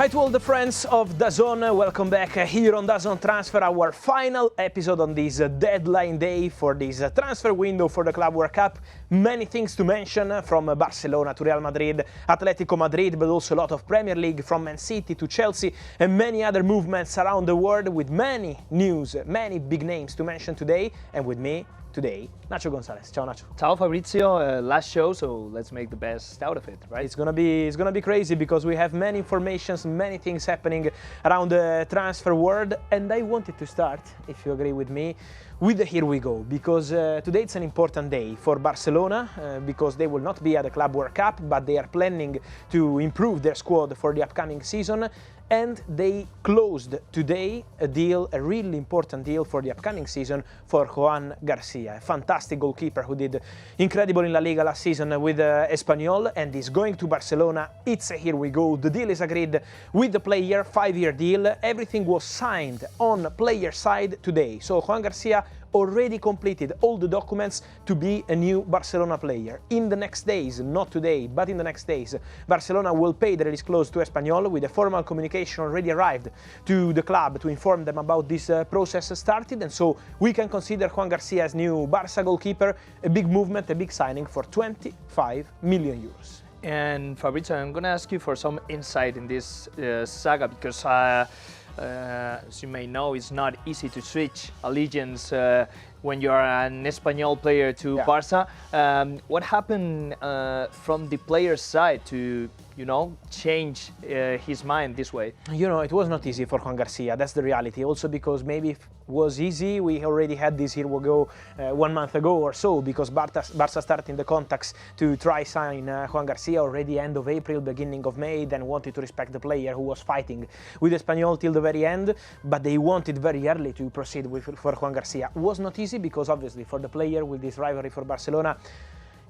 Hi to all the friends of DAZN, welcome back here on DAZN Transfer, our final episode on this deadline day for this transfer window for the Club World Cup. Many things to mention, from Barcelona to Real Madrid, Atletico Madrid, but also a lot of Premier League, from Man City to Chelsea, and many other movements around the world, with many news, many big names to mention today, and with me today, Nacho Gonzalez. Ciao Nacho. Ciao Fabrizio, last show, so let's make the best out of it, right? It's gonna be crazy because we have many informations, many things happening around the transfer world, and I wanted to start, if you agree with me, with the Here We Go, because today it's an important day for Barcelona, because they will not be at the Club World Cup, but they are planning to improve their squad for the upcoming season. And they closed today a deal, a really important deal for the upcoming season for Juan Garcia, a fantastic goalkeeper who did incredible in La Liga last season with Espanyol and is going to Barcelona. It's a Here We Go. The deal is agreed with the player, 5-year deal. Everything was signed on player side today. So Juan Garcia already completed all the documents to be a new Barcelona player. In the next days, not today, but in the next days, Barcelona will pay the release clause to Espanyol, with a formal communication already arrived to the club to inform them about this process started, and so we can consider Juan Garcia as new Barca goalkeeper, a big movement, a big signing for 25 million euros. And Fabrizio, I'm going to ask you for some insight in this saga, because as you may know, it's not easy to switch allegiance when you're an Espanyol player to Barca. What happened from the player's side to, change his mind this way? It was not easy for Juan Garcia, that's the reality. Also because maybe if it was easy, we already had this Here We Go 1 month ago or so, because Barca started the contacts to try sign Juan Garcia already end of April, beginning of May, then wanted to respect the player who was fighting with Espanyol till the very end, but they wanted very early to proceed for Juan Garcia. It was not easy because obviously for the player with this rivalry for Barcelona,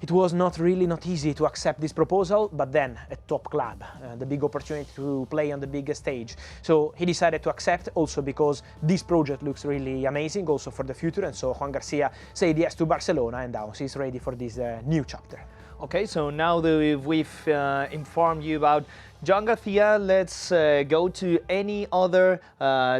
it was not easy to accept this proposal, but then a top club, the big opportunity to play on the biggest stage. So he decided to accept, also because this project looks really amazing also for the future, and so Juan Garcia said yes to Barcelona, and now he's ready for this new chapter. Okay, so now that we've informed you about Juan Garcia, let's go to any other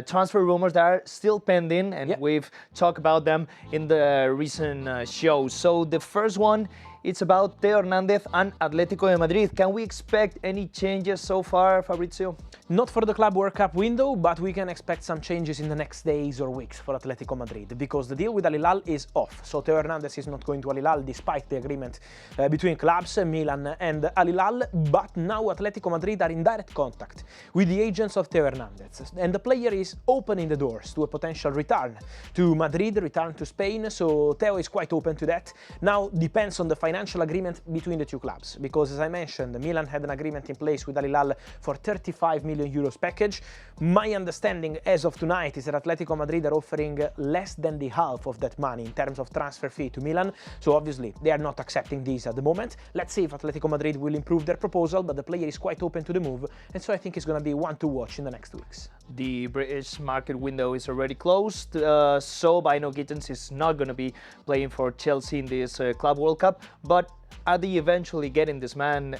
transfer rumors that are still pending, and we've talked about them in the recent shows. So the first one, it's about Theo Hernandez and Atletico de Madrid. Can we expect any changes so far, Fabrizio? Not for the Club World Cup window, but we can expect some changes in the next days or weeks for Atletico Madrid, because the deal with Al-Hilal is off. So Theo Hernandez is not going to Al-Hilal despite the agreement between clubs, Milan and Al-Hilal, but now Atletico Madrid are in direct contact with the agents of Theo Hernandez, and the player is opening the doors to a potential return to Madrid, return to Spain, so Theo is quite open to that. Now depends on the financial agreement between the two clubs, because as I mentioned, Milan had an agreement in place with Al-Hilal for 35 million euros package. My understanding as of tonight is that Atletico Madrid are offering less than the half of that money in terms of transfer fee to Milan, so obviously they are not accepting these at the moment. Let's see if Atletico Madrid will improve their proposal, but the player is quite open to the move, and so I think it's going to be one to watch in the next weeks. The British market window is already closed, so Bino Gittens is not going to be playing for Chelsea in this Club World Cup, but are they eventually getting this man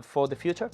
for the future?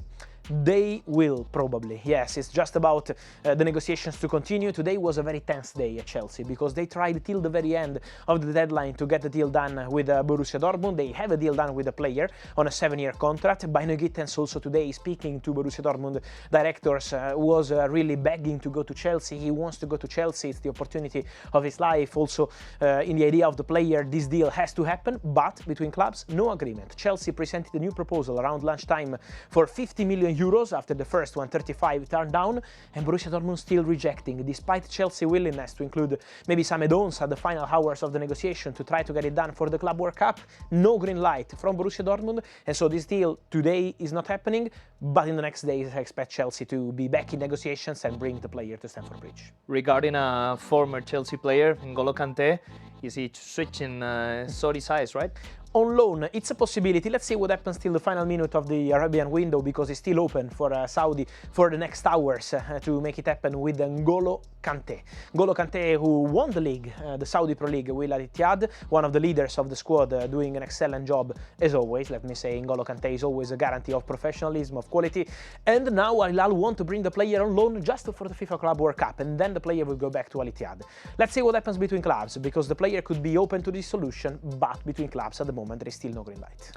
They will probably, yes. It's just about the negotiations to continue. Today was a very tense day at Chelsea because they tried till the very end of the deadline to get the deal done with Borussia Dortmund. They have a deal done with the player on a 7-year contract. Bino Gittens also today, speaking to Borussia Dortmund directors, was really begging to go to Chelsea. He wants to go to Chelsea. It's the opportunity of his life. Also, in the idea of the player, this deal has to happen, but between clubs, no agreement. Chelsea presented a new proposal around lunchtime for 50 million euros after the first one, 35, turned down, and Borussia Dortmund still rejecting, despite Chelsea willingness to include maybe some add-ons at the final hours of the negotiation to try to get it done for the Club World Cup. No green light from Borussia Dortmund, and so this deal today is not happening, but in the next days I expect Chelsea to be back in negotiations and bring the player to Stamford Bridge. Regarding a former Chelsea player, N'Golo Kante, is he switching Saudi sides, right? On loan, it's a possibility. Let's see what happens till the final minute of the Arabian window, because it's still open for Saudi for the next hours to make it happen with N'Golo Kante. N'Golo Kante, who won the league, the Saudi Pro League with Al-Ittihad, one of the leaders of the squad, doing an excellent job as always. Let me say, N'Golo Kante is always a guarantee of professionalism, of quality. And now Al-Hilal want to bring the player on loan just for the FIFA Club World Cup, and then the player will go back to Al-Ittihad. Let's see what happens between clubs, because the player could be open to this solution, but between clubs at the moment there is still no green light.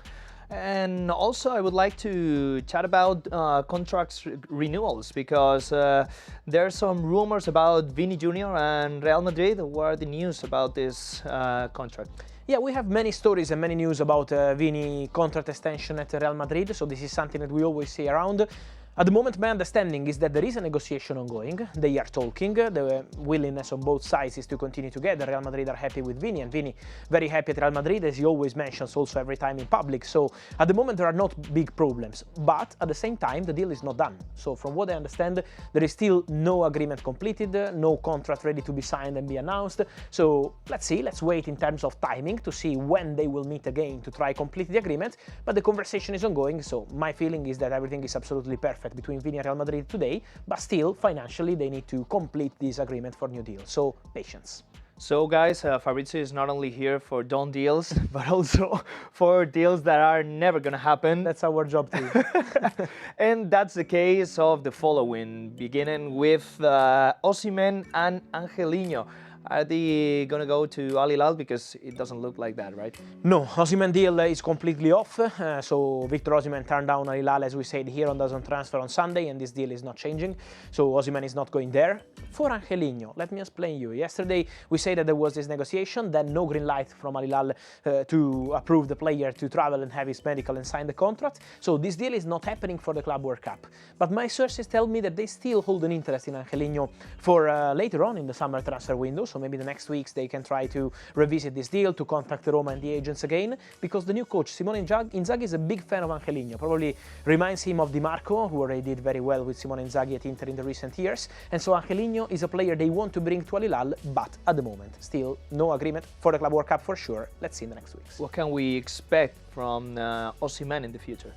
And also, I would like to chat about contracts renewals, because there are some rumors about Vini Jr and Real Madrid. What are the news about this contract? Yeah, we have many stories and many news about Vini contract extension at Real Madrid, so this is something that we always see around. At the moment, my understanding is that there is a negotiation ongoing. They are talking. The willingness on both sides is to continue together. Real Madrid are happy with Vini, and Vini very happy at Real Madrid, as he always mentions also every time in public. So at the moment, there are not big problems. But at the same time, the deal is not done. So from what I understand, there is still no agreement completed, no contract ready to be signed and be announced. So let's see, let's wait in terms of timing to see when they will meet again to try complete the agreement. But the conversation is ongoing, so my feeling is that everything is absolutely perfect between Vini and Real Madrid today, but still, financially, they need to complete this agreement for new deal. So, patience. So guys, Fabrizio is not only here for done deals, but also for deals that are never going to happen. That's our job too. And that's the case of the following, beginning with Osimhen and Angelino. Are they going to go to Al-Hilal? Because it doesn't look like that, right? No, Osimhen deal is completely off. So Victor Osimhen turned down Al-Hilal, as we said here on DAZN Transfer on Sunday, and this deal is not changing. So Osimhen is not going there. For Angelino, let me explain you. Yesterday we said that there was this negotiation, then no green light from Al-Hilal to approve the player to travel and have his medical and sign the contract. So this deal is not happening for the Club World Cup. But my sources tell me that they still hold an interest in Angelino for later on in the summer transfer window. So maybe the next weeks they can try to revisit this deal, to contact Roma and the agents again, because the new coach, Simone Inzaghi, is a big fan of Angelino. Probably reminds him of Di Marco, who already did very well with Simone Inzaghi at Inter in the recent years. And so Angelino is a player they want to bring to Al-Hilal, but at the moment, still no agreement for the Club World Cup for sure. Let's see in the next weeks. What can we expect from Osimhen in the future?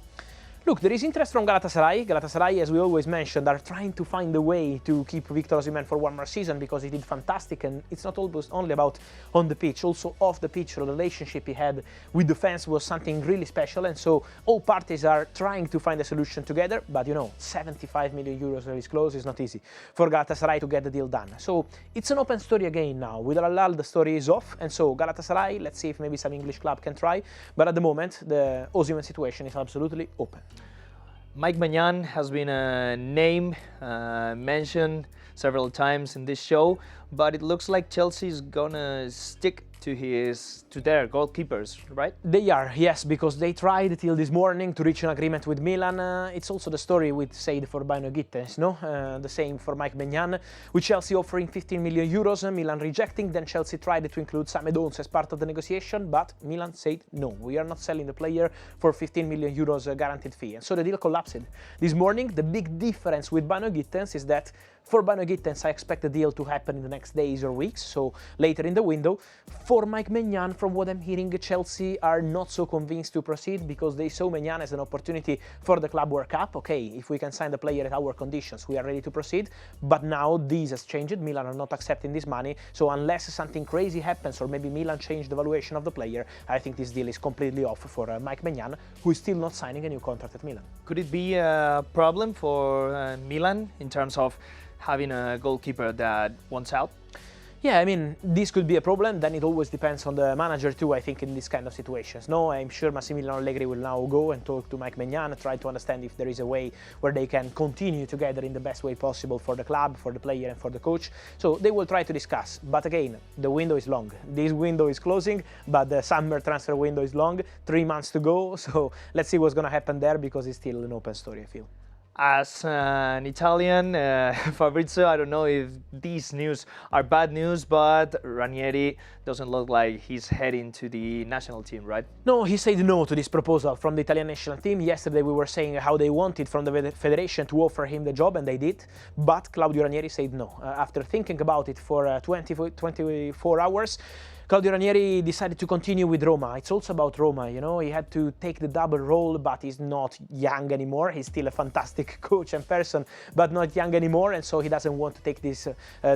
Look, there is interest from Galatasaray. Galatasaray, as we always mentioned, are trying to find a way to keep Victor Osimhen for one more season, because he did fantastic, and it's not always only about on the pitch, also off the pitch. The relationship he had with the fans was something really special, and so all parties are trying to find a solution together. But you know, 75 million euros very close is not easy for Galatasaray to get the deal done. So it's an open story again now. With Al-Hilal, the story is off, and so Galatasaray, let's see if maybe some English club can try. But at the moment, the Osimhen situation is absolutely open. Mike Maignan has been a name mentioned several times in this show, but it looks like Chelsea is gonna stick to their goalkeepers, right? They are, yes, because they tried till this morning to reach an agreement with Milan. It's also the story with said for Bino Gittens, no? The same for Mike Maignan, with Chelsea offering 15 million euros, Milan rejecting. Then Chelsea tried to include Sam Edons as part of the negotiation, but Milan said no, we are not selling the player for 15 million euros guaranteed fee. And so the deal collapsed. This morning, the big difference with Bino Gittens is that for Bino Gittens, I expect the deal to happen in the next days or weeks, so later in the window. For Mike Maignan, from what I'm hearing, Chelsea are not so convinced to proceed, because they saw Maignan as an opportunity for the Club World Cup. Okay, if we can sign the player at our conditions, we are ready to proceed. But now this has changed. Milan are not accepting this money, so unless something crazy happens, or maybe Milan change the valuation of the player, I think this deal is completely off for Mike Maignan, who is still not signing a new contract at Milan. Could it be a problem for Milan in terms of having a goalkeeper that wants out? Yeah, I mean, this could be a problem. Then it always depends on the manager too, I think, in this kind of situations. No, I'm sure Massimiliano Allegri will now go and talk to Mike Maignan, try to understand if there is a way where they can continue together in the best way possible for the club, for the player and for the coach. So they will try to discuss. But again, the window is long. This window is closing, but the summer transfer window is long. 3 months to go. So let's see what's going to happen there, because it's still an open story, I feel. As an Italian, Fabrizio, I don't know if these news are bad news, but Ranieri doesn't look like he's heading to the national team, right? No, he said no to this proposal from the Italian national team. Yesterday we were saying how they wanted from the federation to offer him the job, and they did. But Claudio Ranieri said no. After thinking about it for 24 hours, Claudio Ranieri decided to continue with Roma. It's also about Roma, you know. He had to take the double role, but he's not young anymore. He's still a fantastic coach and person, but not young anymore, and so he doesn't want to take this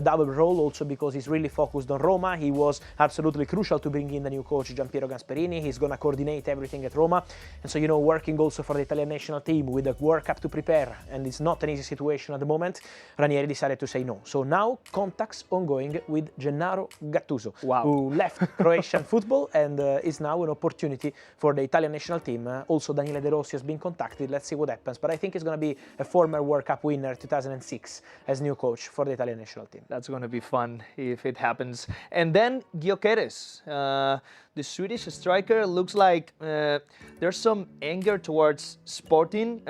double role, also because he's really focused on Roma. He was absolutely crucial to bring in the new coach, Giampiero Gasperini. He's going to coordinate everything at Roma, and so, you know, working also for the Italian national team with the World Cup to prepare, and it's not an easy situation at the moment, Ranieri decided to say no. So now contacts ongoing with Gennaro Gattuso, who left Croatian football and is now an opportunity for the Italian national team. Also Daniele De Rossi has been contacted. Let's see what happens, but I think it's going to be a former World Cup winner 2006 as new coach for the Italian national team. That's going to be fun if it happens. And then Gyokeres, the Swedish striker, looks like there's some anger towards Sporting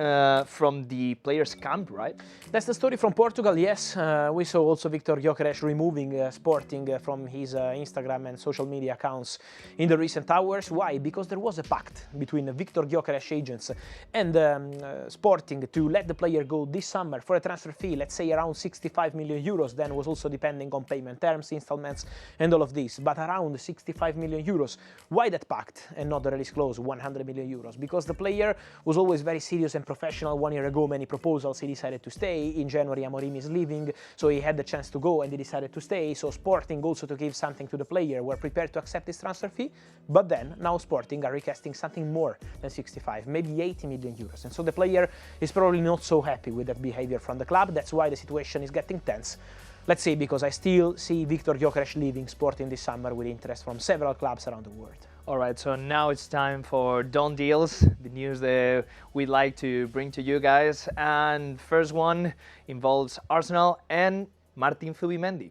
from the players' camp, right? That's the story from Portugal, yes. We saw also Victor Gyokeres removing Sporting from his Instagram and social media accounts in the recent hours. Why? Because there was a pact between Victor Gyokeres agents and Sporting to let the player go this summer for a transfer fee, let's say around 65 million euros, then was also depending on payment terms, installments and all of this, but around 65 million euros. Why that pact and not the release clause, 100 million euros? Because the player was always very serious and professional. 1 year ago, many proposals, he decided to stay. In January, Amorim is leaving, so he had the chance to go and he decided to stay. So Sporting, also to give something to the player, were prepared to accept this transfer fee, but then now Sporting are requesting something more than 65, maybe 80 million euros. And so the player is probably not so happy with that behavior from the club. That's why the situation is getting tense. Let's see, because I still see Victor Gyokeres leaving Sporting this summer with interest from several clubs around the world. All right, so now it's time for done deals, the news that we'd like to bring to you guys. And first one involves Arsenal and Martin Zubimendi.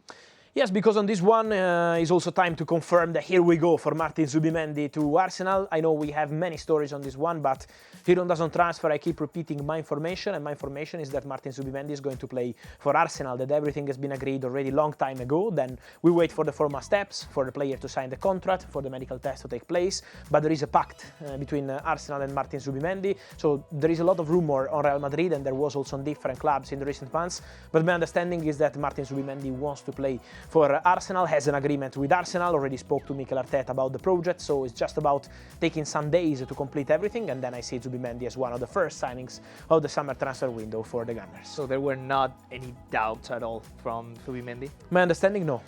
Yes, because on this one is also time to confirm that here we go for Martin Zubimendi to Arsenal. I know we have many stories on this one, but here on DAZN Transfer I keep repeating my information, and my information is that Martin Zubimendi is going to play for Arsenal, that everything has been agreed already long time ago. Then we wait for the formal steps, for the player to sign the contract, for the medical test to take place, but there is a pact between Arsenal and Martin Zubimendi, so there is a lot of rumor on Real Madrid, and there was also on different clubs in the recent months, but my understanding is that Martin Zubimendi wants to play for Arsenal, has an agreement with Arsenal, already spoke to Mikel Arteta about the project, so it's just about taking some days to complete everything, and then I see Zubimendi as one of the first signings of the summer transfer window for the Gunners. So there were not any doubts at all from Zubimendi? My understanding, no.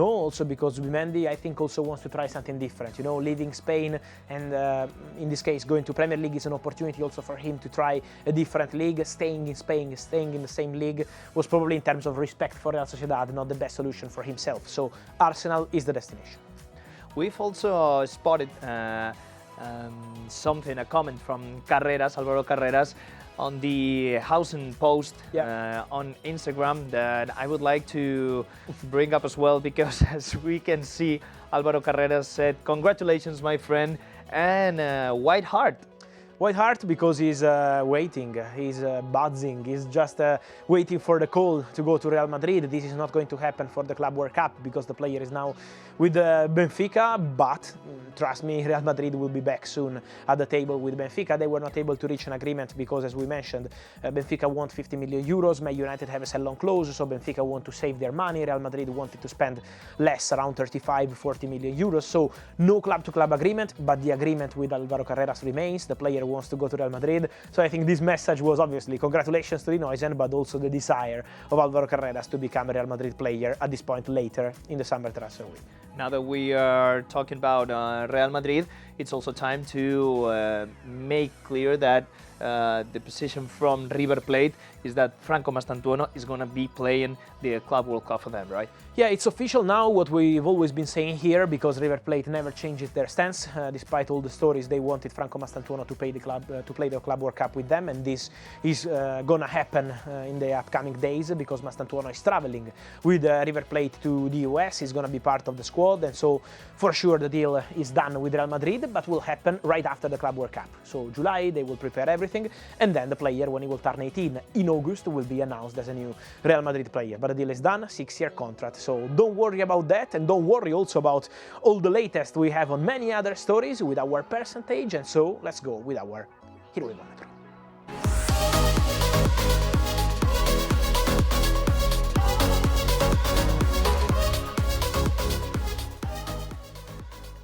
Also because Zubimendi, I think, also wants to try something different. You know, leaving Spain and in this case going to Premier League is an opportunity also for him to try a different league. Staying in Spain, staying in the same league was probably, in terms of respect for Real Sociedad, not the best solution for himself. So Arsenal is the destination. We've also spotted a comment from Alvaro Carreras, on the Hausen post on Instagram that I would like to bring up as well, because as we can see, Alvaro Carreras said, "Congratulations, my friend," and white heart. White heart because he's waiting, he's buzzing, he's just waiting for the call to go to Real Madrid. This is not going to happen for the Club World Cup because the player is now with Benfica, but trust me, Real Madrid will be back soon at the table with Benfica. They were not able to reach an agreement because, as we mentioned, Benfica want 50 million euros, Man United have a sell-on clause, so Benfica want to save their money. Real Madrid wanted to spend less, around 35-40 million euros, so no club-to-club agreement, but the agreement with Alvaro Carreras remains. The player wants to go to Real Madrid, so I think this message was obviously congratulations to the DAZN, but also the desire of Alvaro Carreras to become a Real Madrid player at this point later in the summer transfer week. Now that we are talking about Real Madrid, it's also time to make clear that the position from River Plate is that Franco Mastantuono is going to be playing the Club World Cup for them, right? Yeah, it's official now, what we've always been saying here, because River Plate never changed their stance. Despite all the stories, they wanted Franco Mastantuono to play the Club World Cup with them, and this is gonna happen in the upcoming days, because Mastantuono is traveling with River Plate to the US. He's gonna be part of the squad, and so for sure the deal is done with Real Madrid, but will happen right after the Club World Cup. So July, they will prepare everything, and then the player, when he will turn 18 in August, will be announced as a new Real Madrid player. But the deal is done, 6-year contract. So don't worry about that, and don't worry also about all the latest we have on many other stories with our percentage. And so let's go with our Heroicometro.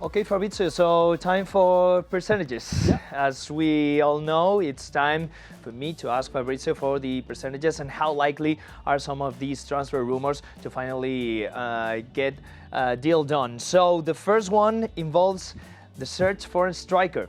Okay, Fabrizio, so time for percentages. Yeah. As we all know, it's time for me to ask Fabrizio for the percentages and how likely are some of these transfer rumors to finally get a deal done. So the first one involves the search for a striker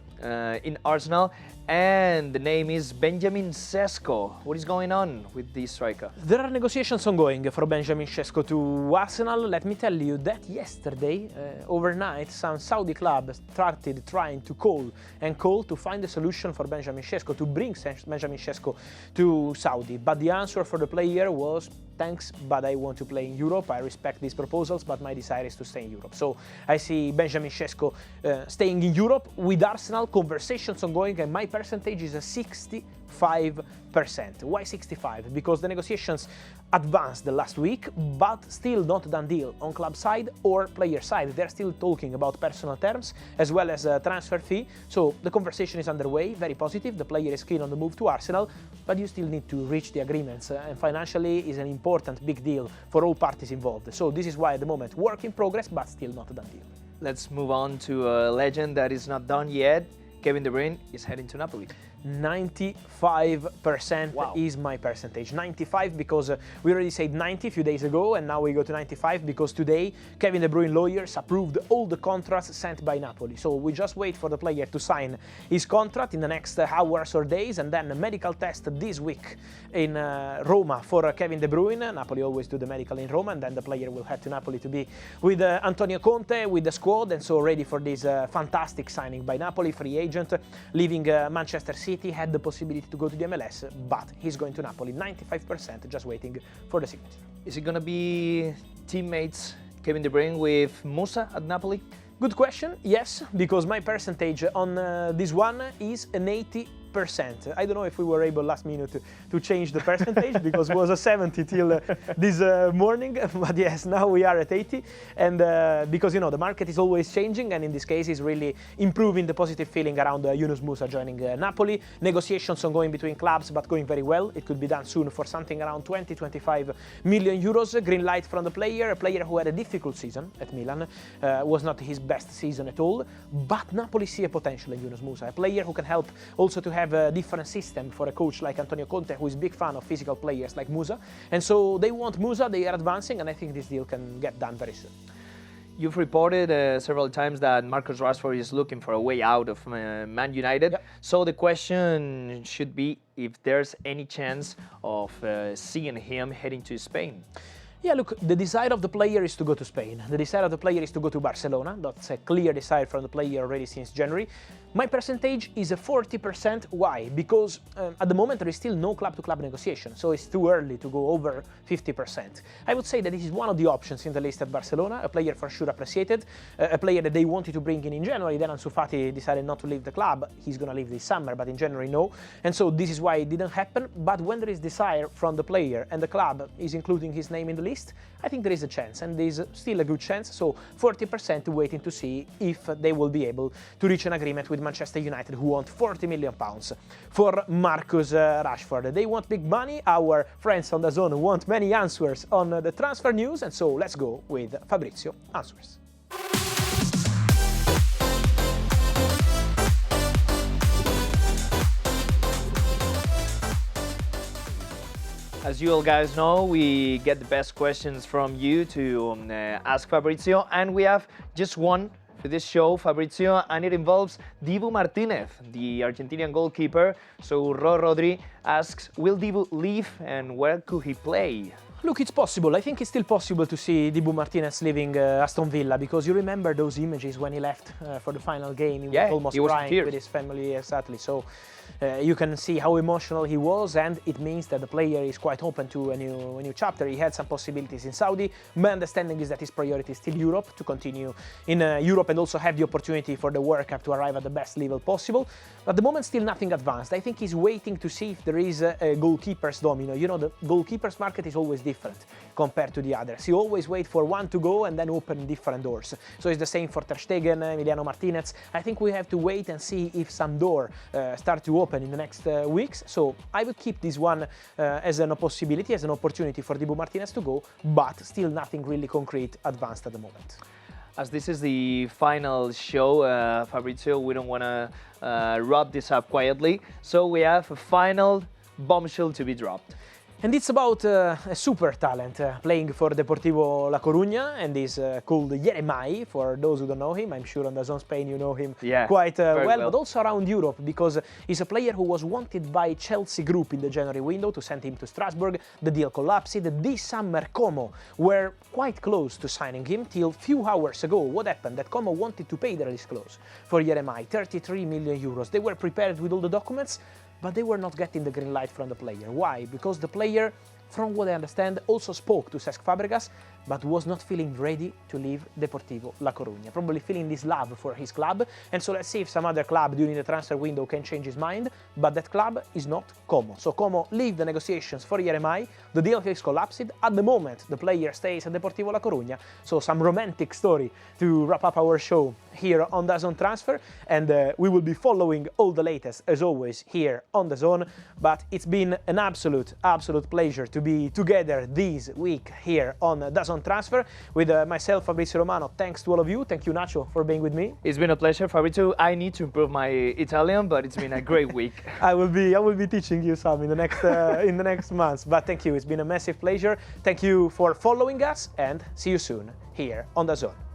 in Arsenal, and the name is Benjamin Sesko. What is going on with this striker? There are negotiations ongoing for Benjamin Sesko to Arsenal. Let me tell you that yesterday, overnight, some Saudi club started trying to call to find a solution for Benjamin Sesko, to bring Benjamin Sesko to Saudi. But the answer for the player was, thanks, but I want to play in Europe. I respect these proposals, but my desire is to stay in Europe. So I see Benjamin Sesko staying in Europe with Arsenal, conversations ongoing, and my percentage is a 65%. Why 65? Because the negotiations advanced the last week, but still not done deal on club side or player side. They're still talking about personal terms as well as a transfer fee. So the conversation is underway, very positive. The player is keen on the move to Arsenal, but you still need to reach the agreements, and financially is an important big deal for all parties involved. So this is why at the moment work in progress, but still not a done deal. Let's move on to a legend that is not done yet. Kevin De Bruyne is heading to Napoli. 95% Wow. is my percentage. 95 because we already said 90 a few days ago, and now we go to 95 because today Kevin De Bruyne lawyers approved all the contracts sent by Napoli. So we just wait for the player to sign his contract in the next hours or days, and then a medical test this week in Roma for Kevin De Bruyne. Napoli always do the medical in Roma, and then the player will head to Napoli to be with Antonio Conte, with the squad, and so ready for this fantastic signing by Napoli, free agent, leaving Manchester City. Had the possibility to go to the MLS, but he's going to Napoli. 95%, just waiting for the signature. Is it going to be teammates Kevin De Bruyne with Musa at Napoli? Good question. Yes, because my percentage on this one is an 80%. I don't know if we were able last minute to change the percentage because it was a 70 till this morning, but yes, now we are at 80, and because you know the market is always changing, and in this case is really improving the positive feeling around Yunus Musa joining Napoli. Negotiations ongoing between clubs, but going very well. It could be done soon for something around 20-25 million euros. Green light from the player, a player who had a difficult season at Milan, was not his best season at all, but Napoli see a potential in Yunus Musa, a player who can help also to have a different system for a coach like Antonio Conte, who is a big fan of physical players like Musa, and so they want Musa, they are advancing, and I think this deal can get done very soon. You've reported several times that Marcus Rashford is looking for a way out of Man United. Yep. So the question should be if there's any chance of seeing him heading to Spain. Yeah, look, the desire of the player is to go to Spain. The desire of the player is to go to Barcelona. That's a clear desire from the player already since January. My percentage is a 40%. Why? Because at the moment there is still no club-to-club negotiation, so it's too early to go over 50%. I would say that this is one of the options in the list at Barcelona, a player for sure appreciated, a player that they wanted to bring in January, then Ansu Fati decided not to leave the club. He's going to leave this summer, but in January no, and so this is why it didn't happen. But when there is desire from the player and the club is including his name in the list, I think there is a chance, and there is still a good chance, so 40% waiting to see if they will be able to reach an agreement with Manchester United, who want £40 million for Marcus Rashford. They want big money. Our friends on DAZN want many answers on the transfer news, and so let's go with Fabrizio Answers. As you all guys know, we get the best questions from you to ask Fabrizio, and we have just one for this show, Fabrizio, and it involves Dibu Martinez, the Argentinian goalkeeper. So Rodri asks, will Dibu leave and where could he play? Look, it's possible. I think it's still possible to see Dibu Martinez leaving Aston Villa, because you remember those images when he left for the final game. He was almost crying with his family, exactly. So you can see how emotional he was, and it means that the player is quite open to a new chapter. He had some possibilities in Saudi. My understanding is that his priority is still Europe, to continue in Europe and also have the opportunity for the World Cup to arrive at the best level possible. At the moment, still nothing advanced. I think he's waiting to see if there is a goalkeeper's domino. You know, the goalkeeper's market is always different compared to the others. You always wait for one to go and then open different doors. So it's the same for Ter Stegen, Emiliano Martinez. I think we have to wait and see if some door start to open in the next weeks. So I would keep this one as a possibility, as an opportunity for Dibu Martinez to go, but still nothing really concrete advanced at the moment. as this is the final show, Fabrizio, we don't want to wrap this up quietly. So we have a final bombshell to be dropped. And it's about a super talent playing for Deportivo La Coruña, and is called Yeremai. For those who don't know him, I'm sure on DAZN Spain you know him quite well, but also around Europe, because he's a player who was wanted by Chelsea Group in the January window to send him to Strasbourg. The deal collapsed. This summer Como were quite close to signing him till few hours ago. What happened? That Como wanted to pay the release clause for Yeremai, 33 million euros. They were prepared with all the documents, but they were not getting the green light from the player. Why? Because the player, from what I understand, also spoke to Cesc Fabregas, but was not feeling ready to leave Deportivo La Coruña, probably feeling this love for his club. And so let's see if some other club during the transfer window can change his mind, but that club is not Como. So Como leave the negotiations for Yeremai, the deal has collapsed. At the moment, the player stays at Deportivo La Coruña, so some romantic story to wrap up our show here on DAZN Transfer, and we will be following all the latest, as always, here on DAZN. But it's been an absolute pleasure to be together this week here on DAZN Transfer with myself, Fabrizio Romano. Thanks to all of you. Thank you, Nacho, for being with me. It's been a pleasure, Fabrizio. I need to improve my Italian, but it's been a great week. I will be teaching you some in the next in the next months. But thank you. It's been a massive pleasure. Thank you for following us, and see you soon here on DAZN.